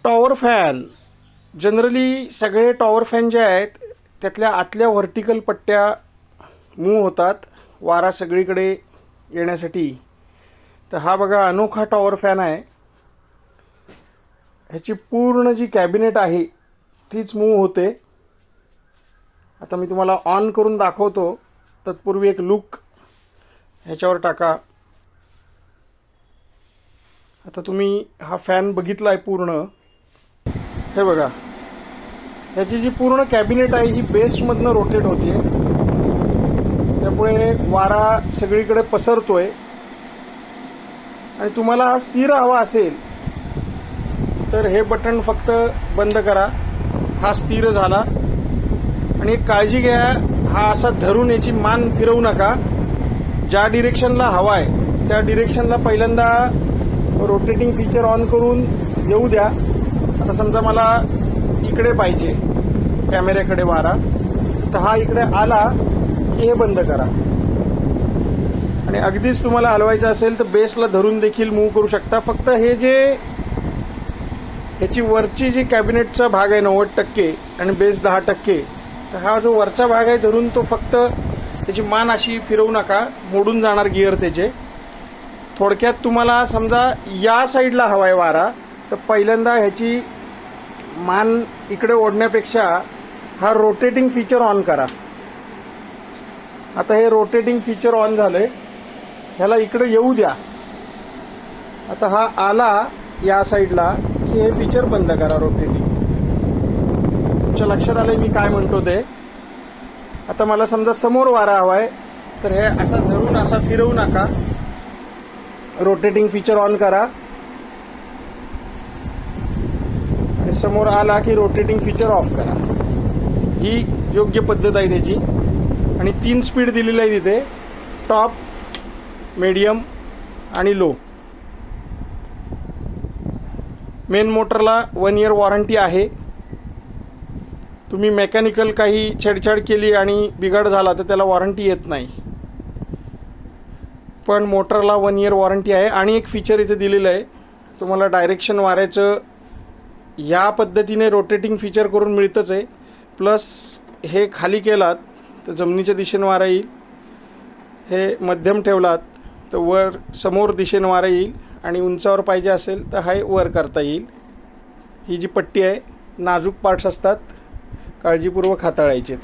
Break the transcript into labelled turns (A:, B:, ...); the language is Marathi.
A: टॉवर फॅन जनरली सगळे टॉवर फॅन जे आहेत त्यातल्या आतल्या व्हर्टिकल पट्ट्या मूव्ह होतात वारा सगळीकडे येण्यासाठी. तर हा बघा अनोखा टॉवर फॅन आहे. ह्याची पूर्ण जी कॅबिनेट आहे तीच मूव्ह होते. आता मी तुम्हाला ऑन करून दाखवतो. तत्पूर्वी एक लुक ह्याच्यावर टाका. आता तुम्ही हा फॅन बघितला आहे पूर्ण. हे बघा ह्याची जी पूर्ण कॅबिनेट आहे ही बेसमधनं रोटेट होते. त्यामुळे वारा सगळीकडे पसरतोय. आणि तुम्हाला हा स्थिर हवा असेल तर हे बटन फक्त बंद करा. हा स्थिर झाला. आणि एक काळजी घ्या, हा असा धरून याची मान फिरवू नका. ज्या डिरेक्शनला हवा आहे त्या डिरेक्शनला पहिल्यांदा रोटेटिंग फीचर ऑन करून येऊ द्या. आता समजा मला इकडे पाहिजे कॅमेऱ्याकडे वारा, तर हा इकडे आला की हे बंद करा. आणि अगदीच तुम्हाला हलवायचं असेल तर बेसला धरून देखील मूव्ह करू शकता. फक्त हे जे ह्याची वरची जी कॅबिनेटचा भाग आहे 90% आणि बेस 10%, तर हा जो वरचा भाग आहे धरून तो फक्त त्याची मान अशी फिरवू नका, मोडून जाणार गिअर त्याचे. थोडक्यात तुम्हाला समजा या साईडला हवा आहे वारा, तर पहिल्यांदा ह्याची मान इकडे ओढण्यापेक्षा हा रोटेटिंग फीचर ऑन करा. आता हे रोटेटिंग फीचर ऑन झालंय. ह्याला इकडे येऊ द्या. आता हा आला या साईडला की हे फीचर बंद करा रोटेटिंग. तुमच्या लक्षात आलंय मी काय म्हणतो ते. आता मला समजा समोर वारा हवा आहे तर हे असा धरून असा फिरवू नका. रोटेटिंग फीचर ऑन करा आणि समोर आला की रोटेटिंग फीचर ऑफ करा. ही योग्य पद्धत आहे त्याची. आणि 3 स्पीड दिलेली आहे तिथे, टॉप, मीडियम आणि लो. मेन मोटरला 1 इयर वॉरंटी आहे. तुम्ही मेकॅनिकल काही छेडछाड केली आणि बिघाड झाला तर त्याला वॉरंटी येत नाही. पण मोटरला 1 इयर वॉरंटी आहे. आणि एक फीचर इथे दिलेलं आहे, तुम्हाला डायरेक्शन वाऱ्याचं ह्या पद्धतीने रोटेटिंग फीचर करून मिळतंच आहे. प्लस हे खाली केलात तर जमिनीच्या दिशेने वारा येईल. हे मध्यम ठेवलात तर वर समोर दिशेने वारा येईल. आणि उंचावर पाहिजे असेल तर हा वर करता येईल. ही जी पट्टी आहे, नाजूक पार्ट्स असतात, काळजीपूर्वक हाताळायचे.